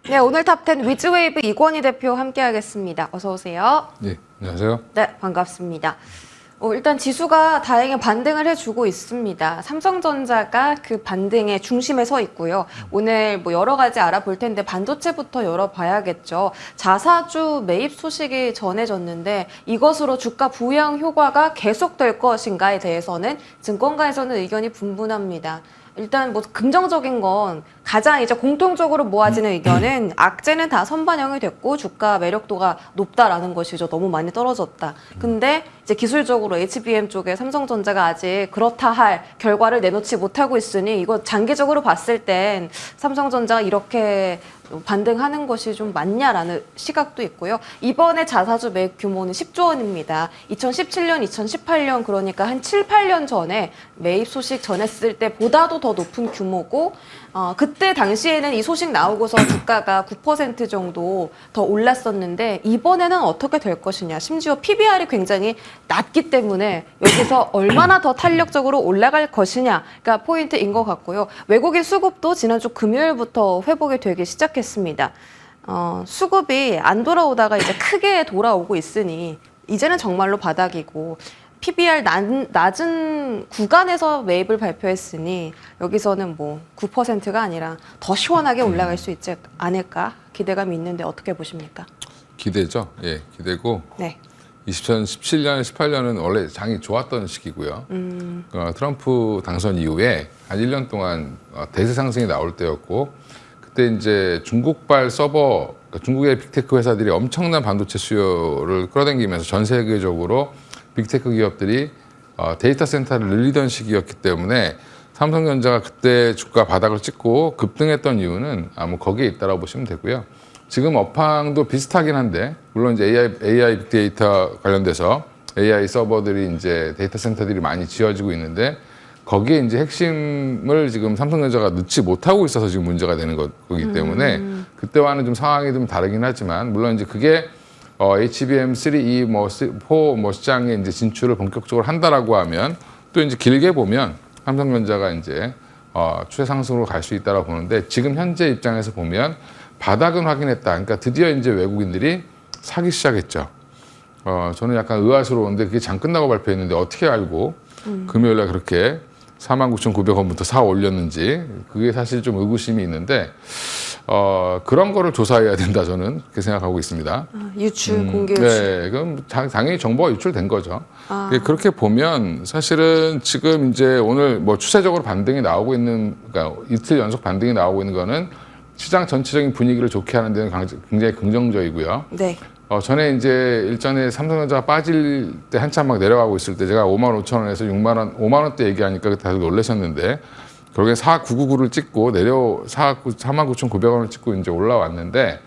네, 오늘 탑10 위즈웨이브 이권희 대표 함께하겠습니다. 어서 오세요. 네, 안녕하세요. 네, 반갑습니다. 일단 지수가 다행히 반등을 해주고 있습니다. 삼성전자가 그 반등의 중심에 서 있고요. 오늘 뭐 여러 가지 알아볼 텐데 반도체부터 열어봐야겠죠. 자사주 매입 소식이 전해졌는데 이것으로 주가 부양 효과가 계속될 것인가에 대해서는 증권가에서는 의견이 분분합니다. 일단 뭐 긍정적인 건 가장 이제 공통적으로 모아지는 의견은 악재는 다 선반영이 됐고 주가 매력도가 높다라는 것이죠. 너무 많이 떨어졌다. 근데 이제 기술적으로 HBM 쪽에 삼성전자가 아직 그렇다 할 결과를 내놓지 못하고 있으니 이거 장기적으로 봤을 땐 삼성전자가 이렇게 반등하는 것이 좀 맞냐라는 시각도 있고요. 이번에 자사주 매입 규모는 10조 원입니다. 2017년, 2018년 그러니까 한 7, 8년 전에 매입 소식 전했을 때보다도 더 높은 규모고 그때 당시에는 이 소식 나오고서 주가가 9% 정도 더 올랐었는데 이번에는 어떻게 될 것이냐. 심지어 PBR이 굉장히 낮기 때문에 여기서 얼마나 더 탄력적으로 올라갈 것이냐가 포인트인 것 같고요. 외국인 수급도 지난주 금요일부터 회복이 되기 시작했습니다. 수급이 안 돌아오다가 이제 크게 돌아오고 있으니 이제는 정말로 바닥이고 PBR 낮은 구간에서 매입을 발표했으니 여기서는 뭐 9%가 아니라 더 시원하게 올라갈 수 있지 않을까 기대감이 있는데 어떻게 보십니까? 기대죠. 예, 기대고. 네. 2017년, 18년은 원래 장이 좋았던 시기고요. 트럼프 당선 이후에 한 1년 동안 대세 상승이 나올 때였고 그때 이제 중국발 서버, 그러니까 중국의 빅테크 회사들이 엄청난 반도체 수요를 끌어당기면서 전 세계적으로 빅테크 기업들이 데이터 센터를 늘리던 시기였기 때문에 삼성전자가 그때 주가 바닥을 찍고 급등했던 이유는 아마 거기에 있다라고 보시면 되고요. 지금 업황도 비슷하긴 한데 물론 이제 AI 빅데이터 관련돼서 AI 서버들이 이제 데이터 센터들이 많이 지어지고 있는데 거기에 이제 핵심을 지금 삼성전자가 넣지 못하고 있어서 지금 문제가 되는 거기 때문에 그때와는 좀 상황이 좀 다르긴 하지만 물론 이제 그게 HBM3E 뭐 4 뭐 시장에 이제 진출을 본격적으로 한다라고 하면 또 이제 길게 보면 삼성전자가 이제 추세 상승으로 갈 수 있다라고 보는데 지금 현재 입장에서 보면 바닥은 확인했다. 그러니까 드디어 이제 외국인들이 사기 시작했죠. 저는 약간 의아스러운데 그게 장 끝나고 발표했는데 어떻게 알고 금요일날 그렇게 49,900원부터 사 올렸는지 그게 사실 좀 의구심이 있는데 그런 거를 조사해야 된다 저는 그렇게 생각하고 있습니다. 유출, 공개 유출. 네, 그럼 당연히 정보가 유출된 거죠. 그렇게 보면 사실은 지금 이제 오늘 뭐 추세적으로 반등이 나오고 있는, 그러니까 이틀 연속 반등이 나오고 있는 거는 시장 전체적인 분위기를 좋게 하는 데는 굉장히 긍정적이고요. 네. 전에 이제 일전에 삼성전자가 빠질 때 한참 막 내려가고 있을 때 제가 55,000원에서 6만 원, 5만 원대 얘기하니까 다들 놀라셨는데 결국에 4999를 찍고 49,900원을 찍고 이제 올라왔는데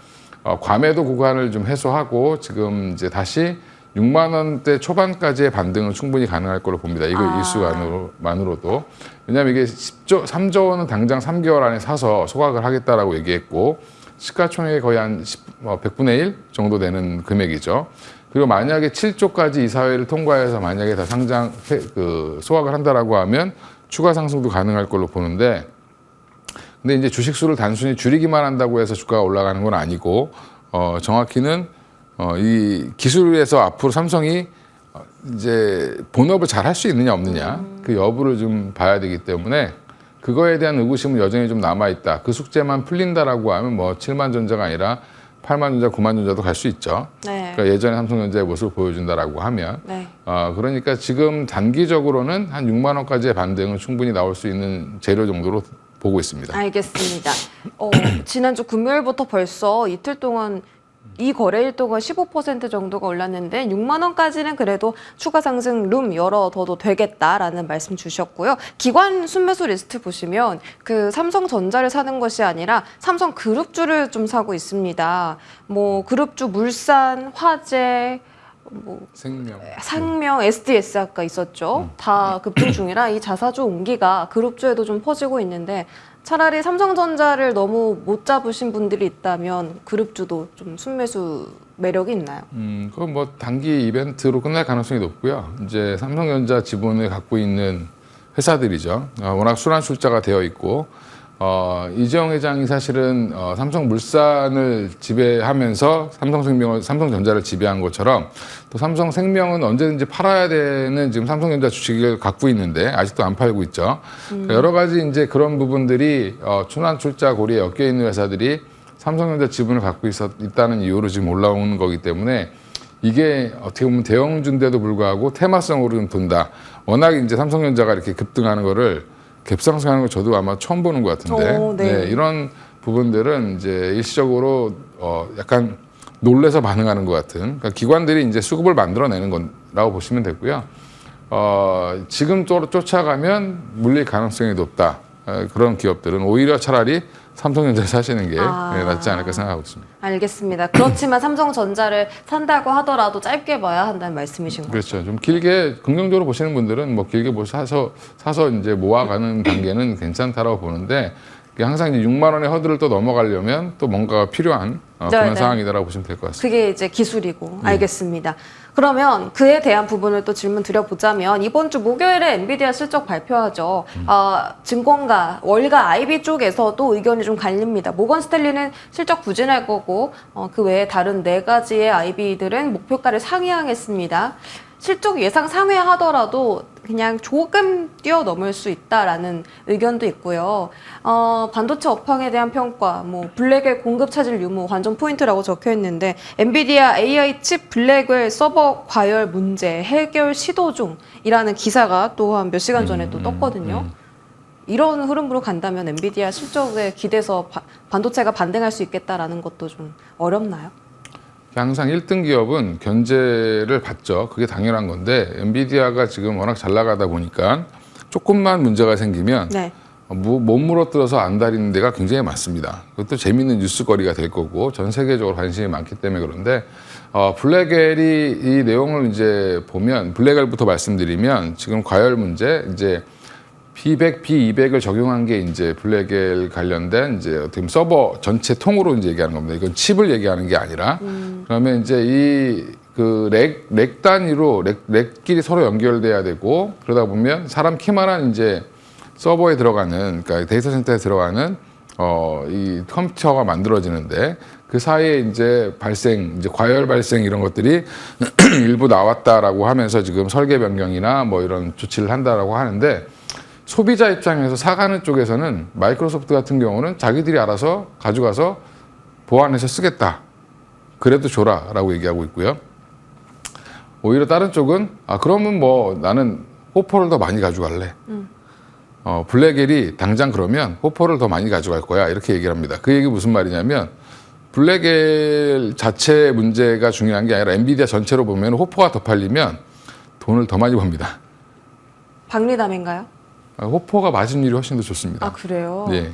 과매도 구간을 좀 해소하고 지금 이제 다시 6만 원대 초반까지의 반등은 충분히 가능할 걸로 봅니다. 이거 일수만으로도. 왜냐하면 이게 3조 원은 당장 3개월 안에 사서 소각을 하겠다라고 얘기했고 시가총액이 거의 한 100분의 1 정도 되는 금액이죠. 그리고 만약에 7조까지 이사회를 통과해서 만약에 다 소각을 한다라고 하면 추가 상승도 가능할 걸로 보는데 근데 이제 주식 수를 단순히 줄이기만 한다고 해서 주가가 올라가는 건 아니고 정확히는 이 기술에서 앞으로 삼성이 이제 본업을 잘 할 수 있느냐 없느냐 그 여부를 좀 봐야 되기 때문에 그거에 대한 의구심은 여전히 좀 남아있다. 그 숙제만 풀린다라고 하면 뭐 7만 전자가 아니라 8만 전자, 9만 전자도 갈 수 있죠. 네. 그러니까 예전에 삼성전자의 모습을 보여준다라고 하면. 네. 그러니까 지금 단기적으로는 한 6만 원까지의 반등은 충분히 나올 수 있는 재료 정도로 보고 있습니다. 알겠습니다. 지난주 금요일부터 벌써 이틀 동안 이 거래일 동안 15% 정도가 올랐는데 6만 원까지는 그래도 추가 상승 룸 열어둬도 되겠다라는 말씀 주셨고요. 기관 순매수 리스트 보시면 그 삼성전자를 사는 것이 아니라 삼성 그룹주를 좀 사고 있습니다. 뭐 그룹주 물산, 화재, 뭐 생명, SDS 아까 있었죠. 다 급등 중이라 이 자사주 온기가 그룹주에도 좀 퍼지고 있는데 차라리 삼성전자를 너무 못 잡으신 분들이 있다면 그룹주도 좀 순매수 매력이 있나요? 그건 뭐 단기 이벤트로 끝날 가능성이 높고요. 이제 삼성전자 지분을 갖고 있는 회사들이죠. 워낙 순환출자가 되어 있고 이재용 회장이 사실은 삼성물산을 지배하면서 삼성전자를 지배한 것처럼 또 삼성생명은 언제든지 팔아야 되는 지금 삼성전자 주식을 갖고 있는데 아직도 안 팔고 있죠. 그러니까 여러 가지 이제 그런 부분들이 초난출자 고리에 엮여 있는 회사들이 삼성전자 지분을 갖고 있다는 이유로 지금 올라오는 거기 때문에 이게 어떻게 보면 대형주인데도 불구하고 테마성으로 좀 돈다. 워낙 이제 삼성전자가 이렇게 급등하는 거를 갭상승하는 거 저도 아마 처음 보는 것 같은데 네. 이런 부분들은 이제 일시적으로 약간 놀래서 반응하는 것 같은 그러니까 기관들이 이제 수급을 만들어내는 거라고 보시면 되고요. 지금 쫓아가면 물릴 가능성이 높다. 그런 기업들은 오히려 차라리 삼성전자 사시는 게 낫지 않을까 생각하고 있습니다. 알겠습니다. 그렇지만 삼성전자를 산다고 하더라도 짧게 봐야 한다는 말씀이신 거죠? 그렇죠. 좀 길게 긍정적으로 보시는 분들은 뭐 길게 사서 이제 모아가는 단계는 괜찮다라고 보는데 항상 이제 6만 원의 허들을 또 넘어가려면 또 뭔가가 필요한 그런 상황이다라고 보시면 될 것 같습니다. 그게 이제 기술이고 알겠습니다. 그러면 그에 대한 부분을 또 질문 드려보자면 이번 주 목요일에 엔비디아 실적 발표하죠. 증권가, 월가, IB 쪽에서도 의견이 좀 갈립니다. 모건 스탠리는 실적 부진할 거고 그 외에 다른 4가지의 IB들은 목표가를 상회하겠습니다. 실적 예상 상회하더라도 그냥 조금 뛰어넘을 수 있다라는 의견도 있고요. 반도체 업황에 대한 평가, 뭐 블랙웰 공급 차질 유무 관전 포인트라고 적혀 있는데 엔비디아 AI 칩 블랙웰 서버 과열 문제 해결 시도 중이라는 기사가 또 한 몇 시간 전에 또 떴거든요. 이런 흐름으로 간다면 엔비디아 실적에 기대서 반도체가 반등할 수 있겠다라는 것도 좀 어렵나요? 항상 1등 기업은 견제를 받죠. 그게 당연한 건데 엔비디아가 지금 워낙 잘 나가다 보니까 조금만 문제가 생기면 못 물어뜯어서 안달리는 데가 굉장히 많습니다. 그것도 재미있는 뉴스거리가 될 거고 전 세계적으로 관심이 많기 때문에 그런데 블랙웰이 이 내용을 이제 보면 블랙웰부터 말씀드리면 지금 과열 문제 이제 B100, B200을 적용한 게 이제 블랙웰 관련된 이제 어떻게 보면 서버 전체 통으로 이제 얘기하는 겁니다. 이건 칩을 얘기하는 게 아니라 그러면 이제 이 그 렉 단위로 렉끼리 서로 연결돼야 되고 그러다 보면 사람 키만한 이제 서버에 들어가는 그러니까 데이터 센터에 들어가는 이 컴퓨터가 만들어지는데 그 사이에 이제 이제 과열 발생 이런 것들이 일부 나왔다라고 하면서 지금 설계 변경이나 뭐 이런 조치를 한다라고 하는데 소비자 입장에서 사가는 쪽에서는 마이크로소프트 같은 경우는 자기들이 알아서 가져가서 보완해서 쓰겠다. 그래도 줘라라고 얘기하고 있고요. 오히려 다른 쪽은 그러면 뭐 나는 호퍼를 더 많이 가져갈래. 블랙웰이 당장 그러면 호퍼를 더 많이 가져갈 거야. 이렇게 얘기를 합니다. 그 얘기 무슨 말이냐면 블랙웰 자체 문제가 중요한 게 아니라 엔비디아 전체로 보면 호퍼가 더 팔리면 돈을 더 많이 법니다. 박리담인가요? 호퍼가 마진율이 훨씬 더 좋습니다. 아, 그래요? 예.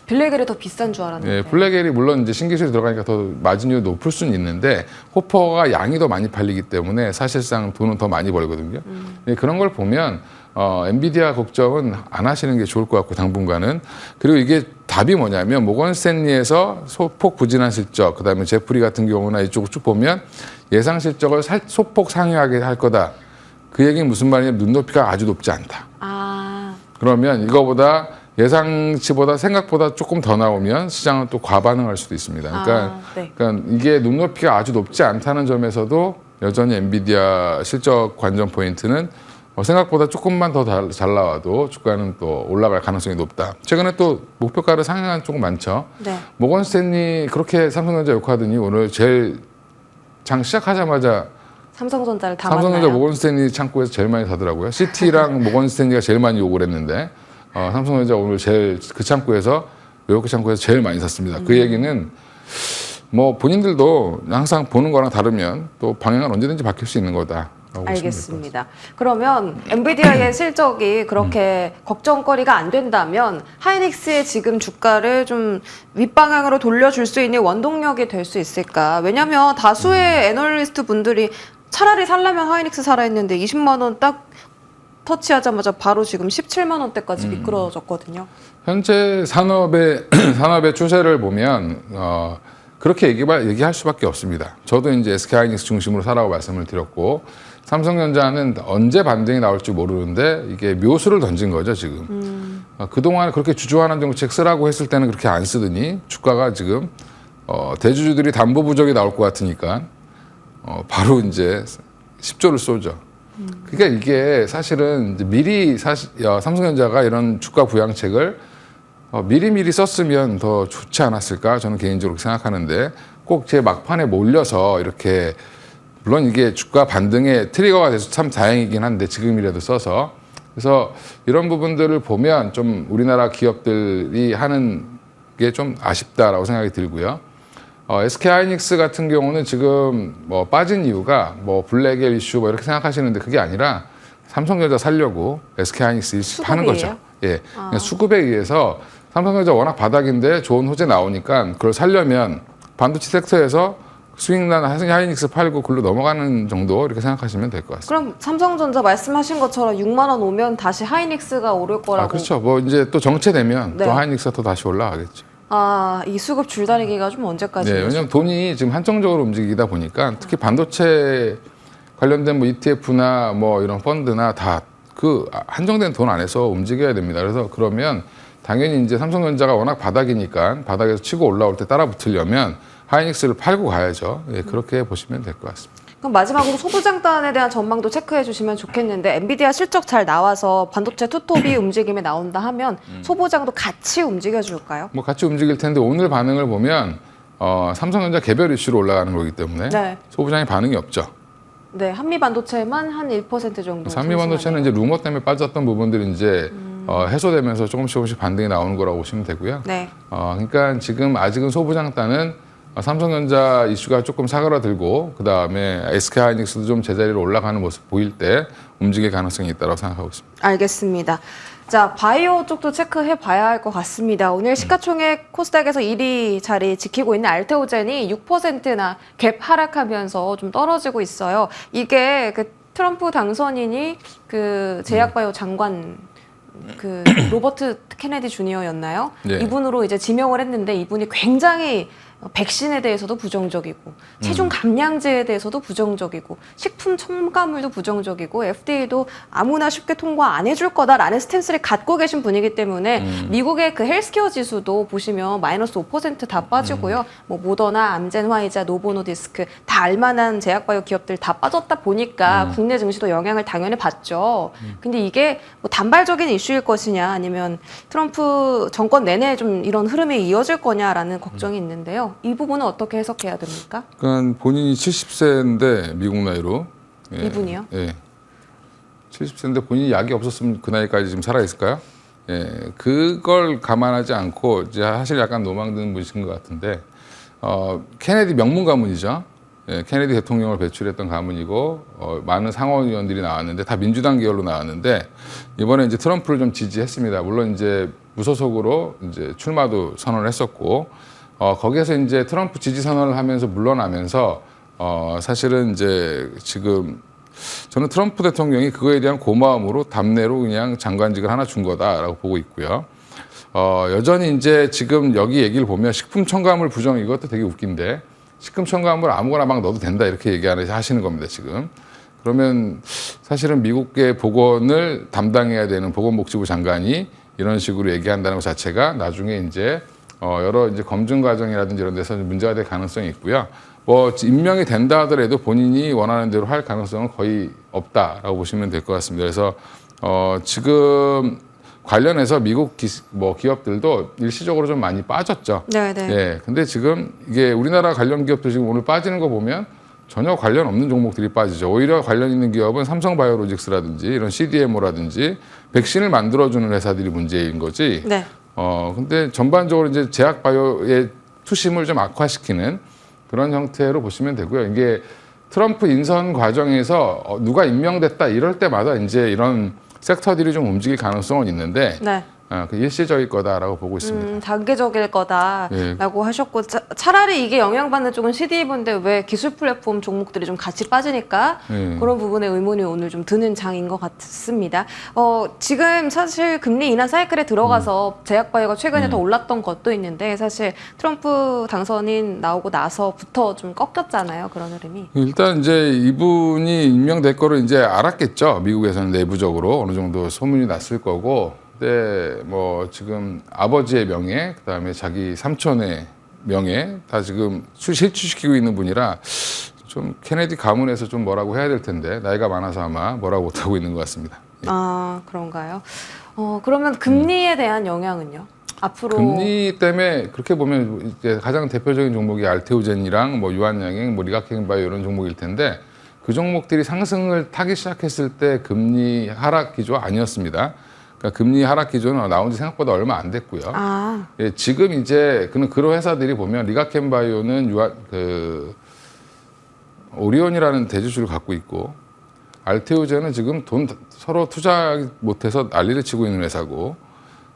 블랙웰이 더 비싼 줄 알았는데. 예, 블랙웰이 물론 이제 신기술이 들어가니까 더 마진율이 높을 수는 있는데 호퍼가 양이 더 많이 팔리기 때문에 사실상 돈은 더 많이 벌거든요. 예, 그런 걸 보면 엔비디아 걱정은 안 하시는 게 좋을 것 같고 당분간은. 그리고 이게 답이 뭐냐면 모건 스탠리에서 소폭 부진한 실적, 그다음에 제프리 같은 경우나 이쪽을 쭉 보면 예상 실적을 소폭 상회하게 할 거다. 그 얘기는 무슨 말이냐면 눈높이가 아주 높지 않다. 그러면 이거보다 예상치보다 생각보다 조금 더 나오면 시장은 또 과반응할 수도 있습니다. 그러니까 이게 눈높이가 아주 높지 않다는 점에서도 여전히 엔비디아 실적 관전 포인트는 생각보다 조금만 더 잘 나와도 주가는 또 올라갈 가능성이 높다. 최근에 또 목표가를 상향한 쪽 많죠. 모건 스탠리 그렇게 삼성전자 욕하더니 오늘 제일 장 시작하자마자 삼성전자를 담았나요? 삼성전자 모건 스탠리 창고에서 제일 많이 사더라고요. 시티랑 모건 스탠리가 제일 많이 욕을 했는데 삼성전자 오늘 제일 그 창고에서 외국 창고에서 제일 많이 샀습니다. 그 얘기는 뭐 본인들도 항상 보는 거랑 다르면 또 방향은 언제든지 바뀔 수 있는 거다. 알겠습니다. 그러면 엔비디아의 실적이 그렇게 걱정거리가 안 된다면 하이닉스의 지금 주가를 좀 윗방향으로 돌려줄 수 있는 원동력이 될 수 있을까? 왜냐하면 다수의 애널리스트 분들이 차라리 살려면 하이닉스 사라 했는데 20만 원 딱 터치하자마자 바로 지금 17만 원대까지 미끄러졌거든요. 현재 산업의 추세를 보면 그렇게 얘기할 수밖에 없습니다. 저도 이제 SK 하이닉스 중심으로 사라고 말씀을 드렸고 삼성전자는 언제 반등이 나올지 모르는데 이게 묘수를 던진 거죠 지금. 그동안 그렇게 주주환원 정책 쓰라고 했을 때는 그렇게 안 쓰더니 주가가 지금 대주주들이 담보 부족이 나올 것 같으니까 바로 이제 10조를 쏘죠. 그러니까 이게 사실은 이제 미리 삼성전자가 이런 주가 부양책을 미리미리 썼으면 더 좋지 않았을까 저는 개인적으로 생각하는데 꼭 제 막판에 몰려서 이렇게 물론 이게 주가 반등의 트리거가 돼서 참 다행이긴 한데 지금이라도 써서 그래서 이런 부분들을 보면 좀 우리나라 기업들이 하는 게 좀 아쉽다라고 생각이 들고요. SK하이닉스 같은 경우는 지금 뭐 빠진 이유가 뭐 블랙엘 이슈 뭐 이렇게 생각하시는데 그게 아니라 삼성전자 살려고 SK하이닉스 파는 거죠. 예, 그냥 수급에 의해서 삼성전자 워낙 바닥인데 좋은 호재 나오니까 그걸 살려면 반도체 섹터에서 수익난 하이닉스 팔고 글로 넘어가는 정도 이렇게 생각하시면 될 것 같습니다. 그럼 삼성전자 말씀하신 것처럼 6만 원 오면 다시 하이닉스가 오를 거라고. 그렇죠. 뭐 이제 또 정체되면 네. 또 하이닉스가 또 다시 올라가겠죠. 이 수급 줄다리기가 좀 언제까지? 네, 왜냐하면 돈이 지금 한정적으로 움직이다 보니까 특히 반도체 관련된 뭐 ETF나 뭐 이런 펀드나 다 그 한정된 돈 안에서 움직여야 됩니다. 그래서 그러면 당연히 이제 삼성전자가 워낙 바닥이니까 바닥에서 치고 올라올 때 따라 붙으려면 하이닉스를 팔고 가야죠. 예, 그렇게 보시면 될 것 같습니다. 그럼 마지막으로 소부장단에 대한 전망도 체크해 주시면 좋겠는데 엔비디아 실적 잘 나와서 반도체 투톱이 움직임에 나온다 하면 소부장도 같이 움직여 줄까요? 뭐 같이 움직일 텐데 오늘 반응을 보면 삼성전자 개별 이슈로 올라가는 거기 때문에 네. 소부장의 반응이 없죠. 네, 한미 반도체만 한 1% 정도. 한미 반도체는 이제 루머 때문에 빠졌던 부분들이 이제 해소되면서 조금씩 반등이 나오는 거라고 보시면 되고요. 네. 그러니까 지금 아직은 소부장단은 삼성전자 이슈가 조금 사그라들고 그 다음에 SK하이닉스도 좀 제자리로 올라가는 모습 보일 때 움직일 가능성이 있다고 생각하고 있습니다. 알겠습니다. 자, 바이오 쪽도 체크해 봐야 할 것 같습니다. 오늘 시가총액 코스닥에서 1위 자리 지키고 있는 알테오젠이 6%나 갭 하락하면서 좀 떨어지고 있어요. 이게 그 트럼프 당선인이 그 제약바이오 장관 그 로버트 케네디 주니어였나요? 네. 이분으로 이제 지명을 했는데 이분이 굉장히 백신에 대해서도 부정적이고 체중 감량제에 대해서도 부정적이고 식품 첨가물도 부정적이고 FDA도 아무나 쉽게 통과 안 해줄 거다라는 스탠스를 갖고 계신 분이기 때문에 미국의 그 헬스케어 지수도 보시면 마이너스 5%다 빠지고요. 뭐 모더나, 암젠, 화이자, 노보노디스크 다 알만한 제약바이오 기업들 다 빠졌다 보니까 국내 증시도 영향을 당연히 받죠. 근데 이게 뭐 단발적인 이슈일 것이냐 아니면 트럼프 정권 내내 좀 이런 흐름이 이어질 거냐라는 걱정이 있는데요. 이 부분은 어떻게 해석해야 됩니까? 그러니까 본인이 70세인데 미국 나이로 이분이요? 예. 70세인데 본인이 약이 없었으면 그 나이까지 지금 살아 있을까요? 예. 그걸 감안하지 않고 이제 사실 약간 노망드는 분이신 것 같은데 케네디 명문 가문이죠. 예, 케네디 대통령을 배출했던 가문이고 많은 상원의원들이 나왔는데 다 민주당 계열로 나왔는데 이번에 이제 트럼프를 좀 지지했습니다. 물론 이제 무소속으로 이제 출마도 선언을 했었고 거기에서 이제 트럼프 지지 선언을 하면서 물러나면서 사실은 이제 지금 저는 트럼프 대통령이 그거에 대한 고마움으로 답례로 그냥 장관직을 하나 준 거다라고 보고 있고요. 여전히 이제 지금 여기 얘기를 보면 식품 첨가물 부정 이것도 되게 웃긴데 식품 첨가물 아무거나 막 넣어도 된다 이렇게 하시는 겁니다 지금. 그러면 사실은 미국의 보건을 담당해야 되는 보건복지부 장관이 이런 식으로 얘기한다는 것 자체가 나중에 이제 여러 이제 검증 과정이라든지 이런 데서 문제가 될 가능성이 있고요. 뭐 임명이 된다 하더라도 본인이 원하는 대로 할 가능성은 거의 없다라고 보시면 될 것 같습니다. 그래서 지금 관련해서 미국 기업들도 일시적으로 좀 많이 빠졌죠. 네. 예. 근데 지금 이게 우리나라 관련 기업도 지금 오늘 빠지는 거 보면 전혀 관련 없는 종목들이 빠지죠. 오히려 관련 있는 기업은 삼성바이오로직스라든지 이런 CDMO라든지 백신을 만들어주는 회사들이 문제인 거지. 네. 근데 전반적으로 이제 제약바이오의 투심을 좀 악화시키는 그런 형태로 보시면 되고요. 이게 트럼프 인선 과정에서 누가 임명됐다 이럴 때마다 이제 이런 섹터들이 좀 움직일 가능성은 있는데 네. 그 일시적일 거다라고 보고 있습니다. 단계적일 거다라고 하셨고 차라리 이게 영향받는 쪽은 CD본데 왜 기술 플랫폼 종목들이 좀 같이 빠지니까 그런 부분에 의문이 오늘 좀 드는 장인 것 같습니다. 지금 사실 금리 인하 사이클에 들어가서 제약바이오가 최근에 더 올랐던 것도 있는데 사실 트럼프 당선인 나오고 나서부터 좀 꺾였잖아요. 그런 흐름이. 일단 이제 이분이 임명될 거를 이제 알았겠죠. 미국에서는 내부적으로 어느 정도 소문이 났을 거고 때 뭐 지금 아버지의 명예, 그다음에 자기 삼촌의 명예 다 지금 실추시키고 있는 분이라 좀 케네디 가문에서 좀 뭐라고 해야 될 텐데 나이가 많아서 아마 뭐라고 못하고 있는 것 같습니다. 아, 그런가요? 그러면 금리에 대한 영향은요? 앞으로 금리 때문에 그렇게 보면 이제 가장 대표적인 종목이 알테오젠이랑 뭐 유한양행, 뭐 리가켄바이오 이런 종목일 텐데 그 종목들이 상승을 타기 시작했을 때 금리 하락 기조 아니었습니다. 그러니까 금리 하락 기조는 나온 지 생각보다 얼마 안 됐고요. 아, 예, 지금 이제 그런 회사들이 보면 리가켄바이오는 오리온이라는 대주주를 갖고 있고 알테오젠은 지금 돈 서로 투자 못해서 난리를 치고 있는 회사고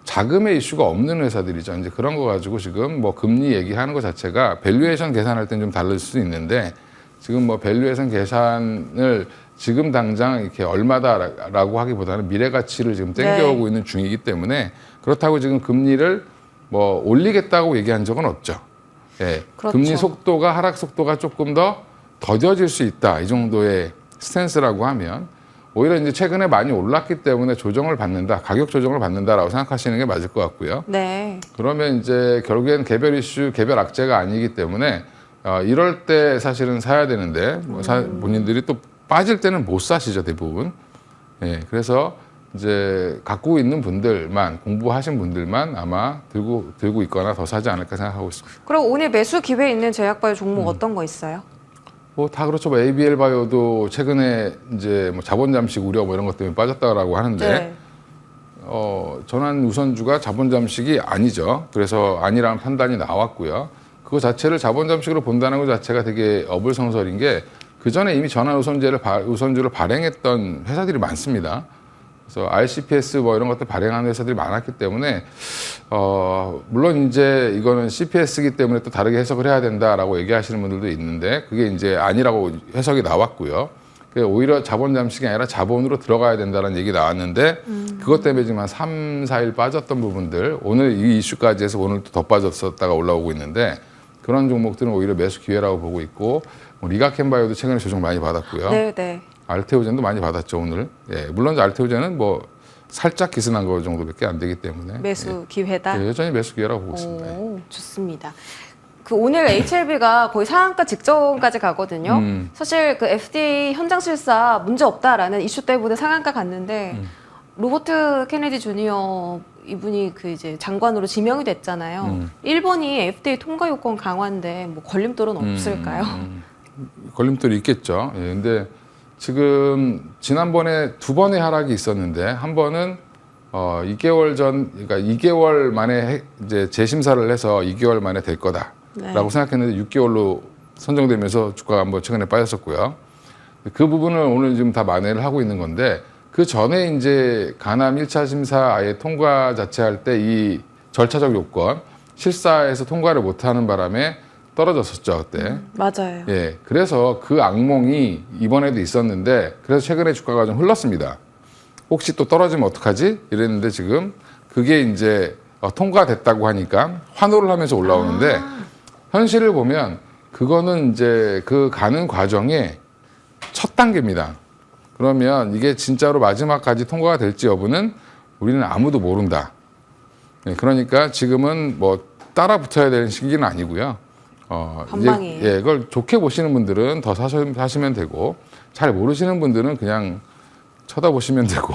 자금의 이슈가 없는 회사들이죠. 이제 그런 거 가지고 지금 뭐 금리 얘기하는 것 자체가 밸류에이션 계산할 땐 좀 다를 수도 있는데 지금 뭐 밸류에이션 계산을 지금 당장 이렇게 얼마다라고 하기보다는 미래 가치를 지금 땡겨오고 있는 중이기 때문에 그렇다고 지금 금리를 뭐 올리겠다고 얘기한 적은 없죠. 예. 그렇죠. 금리 속도가 하락 속도가 조금 더 더뎌질 수 있다. 이 정도의 스탠스라고 하면 오히려 이제 최근에 많이 올랐기 때문에 조정을 받는다, 가격 조정을 받는다라고 생각하시는 게 맞을 것 같고요. 네. 그러면 이제 결국엔 개별 이슈, 개별 악재가 아니기 때문에 이럴 때 사실은 사야 되는데 뭐 본인들이 또 빠질 때는 못 사시죠 대부분. 예, 그래서 이제 갖고 있는 분들만 공부하신 분들만 아마 들고 있거나 더 사지 않을까 생각하고 있습니다. 그리고 오늘 매수 기회 있는 제약바이오 종목 어떤 거 있어요? 뭐 다 그렇죠. 뭐 ABL 바이오도 최근에 이제 뭐 자본 잠식 우려 뭐 이런 것 때문에 빠졌다라고 하는데 네. 전환 우선주가 자본 잠식이 아니죠. 그래서 아니라는 판단이 나왔고요. 그거 자체를 자본 잠식으로 본다는 것 자체가 되게 어불성설인 게 그 전에 이미 전환 우선주를 발행했던 회사들이 많습니다. 그래서 RCPS 뭐 이런 것들 발행하는 회사들이 많았기 때문에 물론 이제 이거는 CPS이기 때문에 또 다르게 해석을 해야 된다라고 얘기하시는 분들도 있는데 그게 이제 아니라고 해석이 나왔고요. 오히려 자본 잠식이 아니라 자본으로 들어가야 된다는 얘기 나왔는데 그것 때문에 지금 한 3, 4일 빠졌던 부분들 오늘 이 이슈까지 해서 오늘 또 더 빠졌었다가 올라오고 있는데 그런 종목들은 오히려 매수 기회라고 보고 있고 뭐 리가켄바이오도 최근에 조정 많이 받았고요. 네, 네. 알테오젠도 많이 받았죠 오늘. 예, 물론 알테오젠은 뭐 살짝 기스난 거 정도밖에 안 되기 때문에 매수 기회다. 예, 여전히 매수 기회라고 보고 있습니다. 예. 오, 좋습니다. 그 오늘 HLB가 거의 상한가 직전까지 가거든요. 사실 그 FDA 현장 실사 문제 없다라는 이슈 때문에 상한가 갔는데 로버트 케네디 주니어 이분이 그 이제 장관으로 지명이 됐잖아요. 일본이 FDA 통과 요건 강화인데 뭐 걸림돌은 없을까요? 걸림돌이 있겠죠. 예, 근데 지금 지난번에 두 번의 하락이 있었는데 한 번은 2개월 전, 그러니까 2개월 만에 이제 재심사를 해서 2개월 만에 될 거다라고 생각했는데 6개월로 선정되면서 주가가 한번 최근에 빠졌었고요. 그 부분을 오늘 지금 다 만회를 하고 있는 건데 그 전에 이제 가남 1차 심사 아예 통과 자체할 때 이 절차적 요건 실사에서 통과를 못하는 바람에 떨어졌었죠 그때. 맞아요. 예, 그래서 그 악몽이 이번에도 있었는데 그래서 최근에 주가가 좀 흘렀습니다. 혹시 또 떨어지면 어떡하지? 이랬는데 지금 그게 이제 통과됐다고 하니까 환호를 하면서 올라오는데 현실을 보면 그거는 이제 그 가는 과정의 첫 단계입니다. 그러면 이게 진짜로 마지막까지 통과가 될지 여부는 우리는 아무도 모른다. 예, 그러니까 지금은 뭐 따라 붙어야 되는 시기는 아니고요. 전망이. 예, 그걸 좋게 보시는 분들은 더 사시면 되고 잘 모르시는 분들은 그냥 쳐다보시면 되고.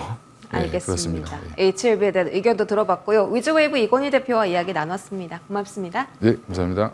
알겠습니다. 예, 그렇습니다. HLB에 대한 의견도 들어봤고요. 위즈웨이브 이건희 대표와 이야기 나눴습니다. 고맙습니다. 예, 감사합니다.